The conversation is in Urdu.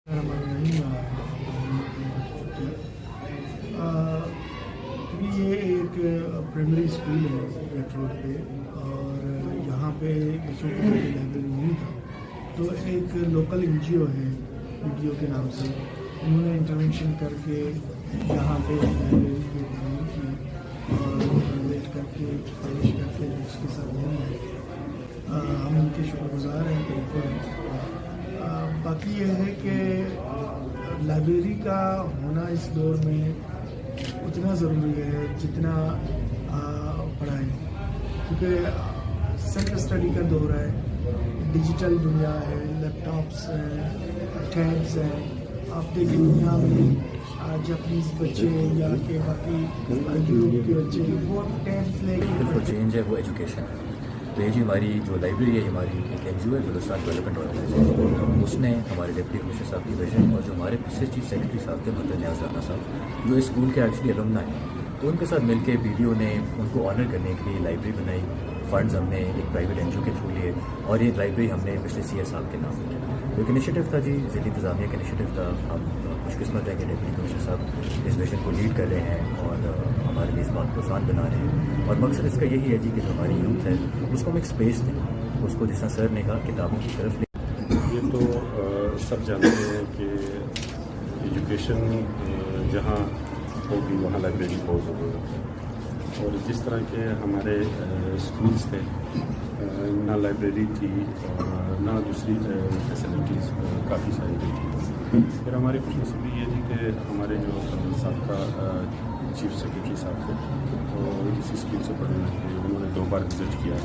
یہ ایک پرائمری اسکول ہے ریڈ روڈ پہ، اور یہاں پہ بچوں کی لائبریری نہیں تھا، تو ایک لوکل این جی او ہے ویڈیو کے نام سے، انہوں نے انٹروینشن کر کے یہاں پہ لائبریری کی بنائی کی اور ریلیٹ کر کے پیش کر کے اس کے ساتھ نہیں ہے، ہم ان کے شکر گزار ہیں، بالکل ہیں۔ باقی یہ ہے کہ لائبریری کا ہونا اس دور میں اتنا ضروری ہے جتنا پڑھائی، کیونکہ سیلف اسٹڈی کا دور ہے، ڈیجیٹل دنیا ہے، لیپ ٹاپس ہیں، ٹیبس ہیں۔ آپ دیکھیں دنیا میں جاپنیز بچے یا کہ باقی یوروپ کے بچے وہ ٹیبس لے کے چینج ہے وہ ایجوکیشن ہے۔ تو یہ جی ہماری جو لائبریری ہے ہماری ایک این جی او ہے بلوچستان ڈیولپمنٹ آرگنائزیشن، اس نے ہمارے ڈپٹی کمشنر صاحب کی ویژن اور جو ہمارے پچھلے چیف سیکرٹری صاحب تھے محمد نیاز رانا صاحب جو اس اسکول کے ایکچولی الومنا ہیں، تو ان کے ساتھ مل کے بی ڈی او نے ان کو آنر کرنے کے لیے لائبریری بنائی، فنڈز ہم نے ایک پرائیویٹ این جی او کے تھرو لیے، اور یہ لائبریری ہم نے پچھلے سی ایس صاحب کے نام کیا۔ تو ایک انیشیٹو تھا جی، ضلعی انتظامیہ کا انیشیٹو تھا۔ ہم خوش قسمت ہے کہ ڈپٹی کمشنر صاحب اس ویژن کو لیڈ کر رہے ہیں اور ہمارے لیے اس بات کو آسان بنا رہے ہیں، اور مقصد اس کا یہی ہے جی کہ جو ہماری یوتھ ہے اس کو ہم ایک اسپیس دیں، اس کو جس طرح سر نے کہا کتابوں کی طرف لے۔ یہ تو سب جانتے ہیں کہ ایجوکیشن جہاں ہوگی وہاں لائبریری بہت ضروری ہے، اور جس طرح کے ہمارے اسکولس تھے نہ لائبریری تھی اور نہ دوسری فیسلٹیز کافی ساری تھی، پھر ہماری خوش نصیبی یہ تھی کہ ہمارے جو سابقہ چیف سیکرٹری صاحب تھے تو اسی اسکول سے پڑھنے لگے، انہوں نے 2 بار وزٹ کیا۔